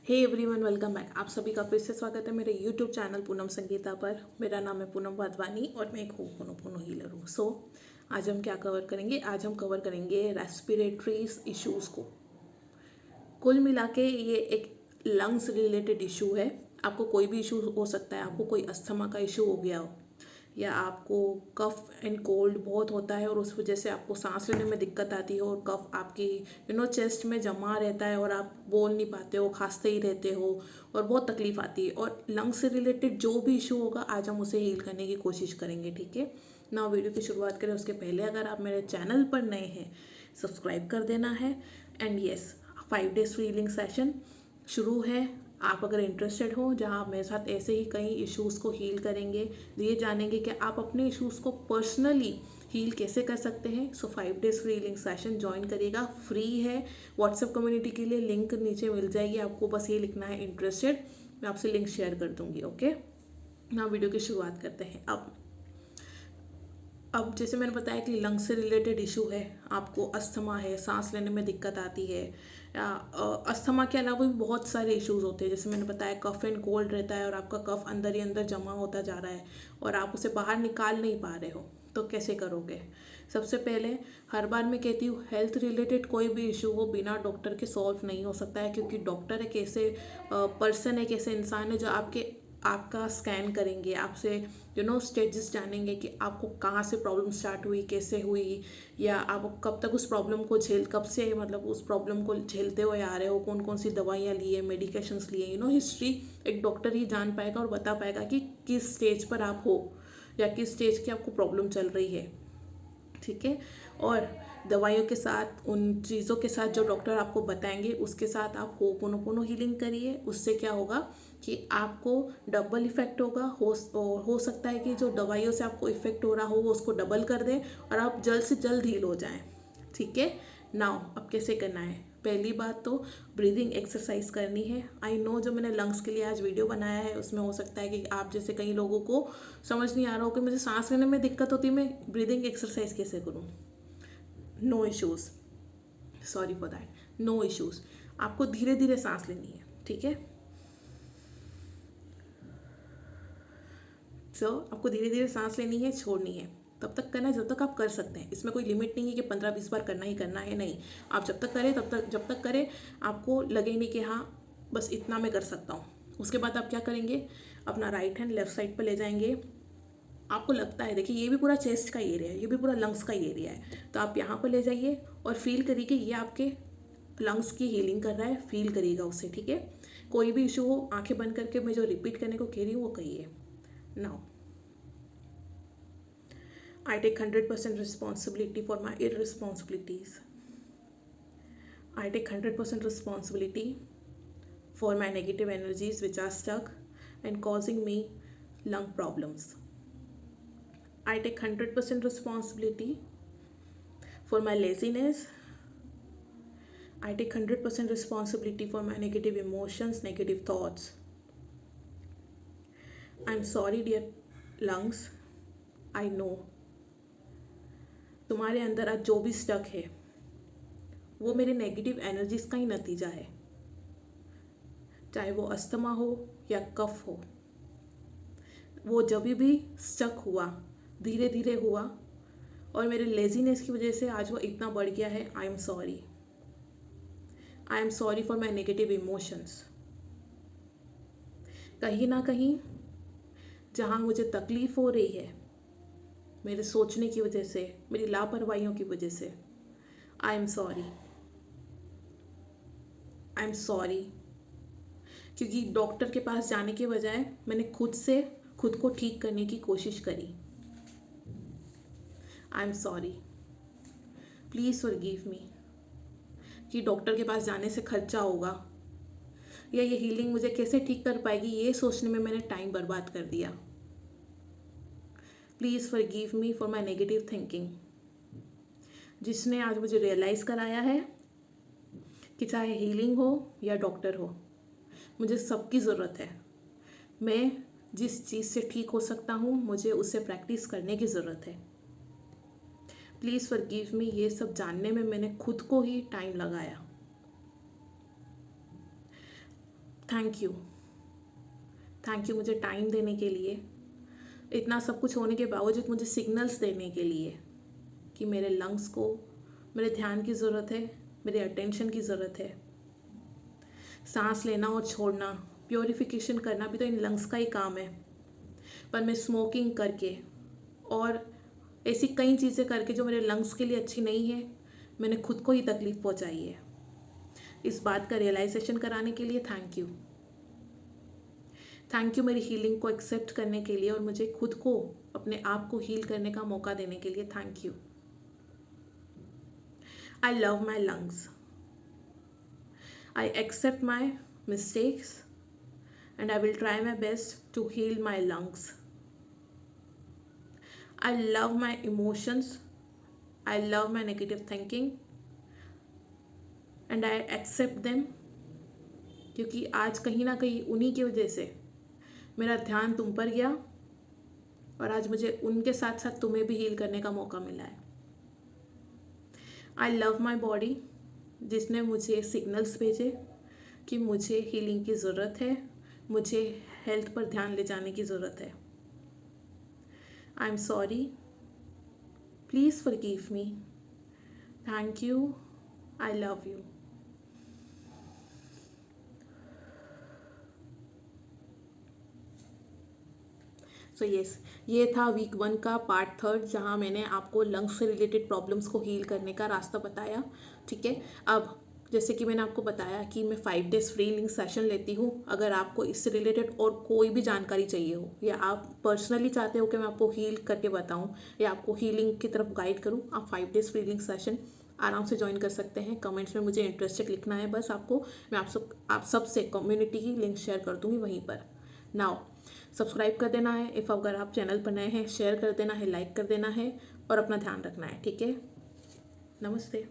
Hey everyone, welcome back. आप सभी का फिर से स्वागत है मेरे यूट्यूब चैनल पूनम संगीता पर। मेरा नाम है पूनम वाधवानी और मैं एक होनोपोनो हीलर हूँ। आज हम क्या कवर करेंगे? आज हम कवर करेंगे रेस्पिरेटरी इश्यूज़ को। कुल मिला के ये एक लंग्स रिलेटेड इशू है। आपको कोई भी इशू हो सकता है। आपको कोई अस्थमा का इशू हो गया हो, या आपको कफ एंड कोल्ड बहुत होता है और उस वजह से आपको सांस लेने में दिक्कत आती है और कफ आपकी चेस्ट में जमा रहता है और आप बोल नहीं पाते हो, खांसते ही रहते हो और बहुत तकलीफ आती है। और लंग्स से रिलेटेड जो भी इशू होगा आज हम उसे हील करने की कोशिश करेंगे, ठीक है ना। वीडियो की शुरुआत करें उसके पहले अगर आप मेरे चैनल पर नए हैं सब्सक्राइब कर देना है। And yes, 5 days free healing session शुरू है। आप अगर इंटरेस्टेड हो, जहां आप मेरे साथ ऐसे ही कई इश्यूज़ को हील करेंगे, ये जानेंगे कि आप अपने इश्यूज़ को पर्सनली हील कैसे कर सकते हैं। 5 days free healing session join करिएगा, फ्री है। व्हाट्सएप कम्युनिटी के लिए लिंक नीचे मिल जाएगी, आपको बस ये लिखना है इंटरेस्टेड। मैं आपसे लिंक शेयर कर दूंगी। ओके ना, वीडियो की शुरुआत करते हैं। अब जैसे मैंने बताया कि लंग्स से रिलेटेड इशू है, आपको अस्थमा है, सांस लेने में दिक्कत आती है। अस्थमा के अलावा भी बहुत सारे इश्यूज होते हैं। जैसे मैंने बताया कफ एंड कोल्ड रहता है और आपका कफ अंदर ही अंदर जमा होता जा रहा है और आप उसे बाहर निकाल नहीं पा रहे हो, तो कैसे करोगे? सबसे पहले हर बार मैं कहती हूँ, हेल्थ रिलेटेड कोई भी इशू हो बिना डॉक्टर के सॉल्व नहीं हो सकता है, क्योंकि डॉक्टर एक ऐसे पर्सन, एक ऐसे इंसान है जो आपका स्कैन करेंगे, आपसे स्टेजेस जानेंगे कि आपको कहाँ से प्रॉब्लम स्टार्ट हुई, कैसे हुई, या आप कब तक उस प्रॉब्लम को कब से मतलब उस प्रॉब्लम को झेलते हुए आ रहे हो, कौन कौन सी दवाइयाँ लिए, मेडिकेशंस लिए। हिस्ट्री एक डॉक्टर ही जान पाएगा और बता पाएगा कि किस स्टेज पर आप हो या किस स्टेज की आपको प्रॉब्लम चल रही है, ठीक है। और दवाइयों के साथ, उन चीज़ों के साथ जो डॉक्टर आपको बताएंगे उसके साथ आप होपोनोपोनो हीलिंग करिए। उससे क्या होगा कि आपको डबल इफेक्ट होगा। हो सकता है कि जो दवाइयों से आपको इफेक्ट हो रहा हो वो उसको डबल कर दें और आप जल्द से जल्द हील हो जाएं, ठीक है। नाउ अब कैसे करना है? पहली बात तो ब्रीदिंग एक्सरसाइज करनी है। आई नो जो मैंने लंग्स के लिए आज वीडियो बनाया है उसमें हो सकता है कि आप जैसे कई लोगों को समझ नहीं आ रहा हो कि मुझे सांस लेने में दिक्कत होती है, मैं ब्रीदिंग एक्सरसाइज कैसे करूँ। No issues, sorry for that, no issues. आपको धीरे धीरे सांस लेनी है, ठीक है। आपको धीरे धीरे सांस लेनी है, छोड़नी है, तब तक करना है जब तक आप कर सकते हैं। इसमें कोई लिमिट नहीं है कि 15-20 बार करना ही करना है, नहीं। आप जब तक करें जब तक करें आपको लगे नहीं कि हाँ बस इतना मैं कर सकता हूँ। उसके बाद आप क्या करेंगे, अपना राइट हैंड लेफ्ट साइड पर ले जाएंगे। आपको लगता है, देखिए ये भी पूरा चेस्ट का एरिया है, ये भी पूरा लंग्स का एरिया है, तो आप यहाँ पर ले जाइए और फील करिए कि ये आपके लंग्स की हीलिंग कर रहा है, फील करिएगा उससे, ठीक है। कोई भी इशू हो, आंखें बंद करके मैं जो रिपीट करने को कह रही हूँ वो कहिए। Now I take 100% responsibility for my irresponsibilities. I take 100% responsibility for my negative energies which are stuck and causing me lung problems. I take 100% responsibility for my laziness. I take 100% responsibility for my negative emotions, negative thoughts. I'm sorry, dear lungs. I know तुम्हारे अंदर आज जो भी stuck है वो मेरे negative energies का ही नतीजा है, चाहे वो अस्थमा हो या कफ हो। वो जब भी स्टक हुआ, धीरे धीरे हुआ और मेरे लेजीनेस की वजह से आज वो इतना बढ़ गया है। I am sorry, I am sorry for my negative emotions. कहीं ना कहीं जहाँ मुझे तकलीफ हो रही है मेरे सोचने की वजह से, मेरी लापरवाहियों की वजह से, I am sorry, I am sorry. क्योंकि डॉक्टर के पास जाने के बजाय मैंने खुद को ठीक करने की कोशिश करी। I am sorry, please forgive me. कि डॉक्टर के पास जाने से खर्चा होगा या ये हीलिंग मुझे कैसे ठीक कर पाएगी, ये सोचने में मैंने टाइम बर्बाद कर दिया। Please forgive me for my negative thinking, जिसने आज मुझे रियलाइज़ कराया है कि चाहे हीलिंग हो या डॉक्टर हो, मुझे सबकी ज़रूरत है। मैं जिस चीज़ से ठीक हो सकता हूँ मुझे उससे प्रैक्टिस करने की ज़रूरत है। Please forgive me. ये सब जानने में मैंने खुद को ही टाइम लगाया। थैंक यू, थैंक यू मुझे टाइम देने के लिए, इतना सब कुछ होने के बावजूद मुझे सिग्नल्स देने के लिए कि मेरे लंग्स को मेरे ध्यान की ज़रूरत है, मेरे अटेंशन की ज़रूरत है। सांस लेना और छोड़ना, प्योरिफिकेशन करना भी तो इन लंग्स का ही काम है। पर मैं स्मोकिंग करके और ऐसी कई चीज़ें करके जो मेरे लंग्स के लिए अच्छी नहीं है, मैंने खुद को ही तकलीफ़ पहुंचाई है। इस बात का रियलाइजेशन कराने के लिए थैंक यू। थैंक यू मेरी हीलिंग को एक्सेप्ट करने के लिए और मुझे खुद को अपने आप को हील करने का मौका देने के लिए thank you. I love my lungs. I accept my mistakes and I will try my best to heal my lungs. I love my emotions. I love my negative thinking and I accept them, क्योंकि आज कहीं ना कहीं उन्हीं की वजह से मेरा ध्यान तुम पर गया और आज मुझे उनके साथ साथ तुम्हें भी हील करने का मौका मिला है। आई लव माई बॉडी, जिसने मुझे सिग्नल्स भेजे कि मुझे हीलिंग की ज़रूरत है, मुझे हेल्थ पर ध्यान ले जाने की ज़रूरत है। I am sorry, please forgive me, thank you, I love you. So yes, ये था वीक 1 का पार्ट 3 जहाँ मैंने आपको लंग्स से रिलेटेड प्रॉब्लम्स को हील करने का रास्ता बताया। ठीक है, अब जैसे कि मैंने आपको बताया कि मैं 5 डेज़ फ्री लिंक सेशन लेती हूँ। अगर आपको इससे रिलेटेड और कोई भी जानकारी चाहिए हो या आप पर्सनली चाहते हो कि मैं आपको हील करके बताऊँ या आपको हीलिंग की तरफ गाइड करूँ, आप 5 डेज़ फ्री लिंक सेशन आराम से ज्वाइन कर सकते हैं। कमेंट्स में मुझे इंटरेस्टेड लिखना है बस आपको, मैं आप सब से कम्युनिटी की लिंक शेयर कर दूँगी वहीं पर। नाउ सब्सक्राइब कर देना है, इफ़ अगर आप चैनल पर नए हैं शेयर कर देना है, लाइक कर देना है और अपना ध्यान रखना है। ठीक है, नमस्ते।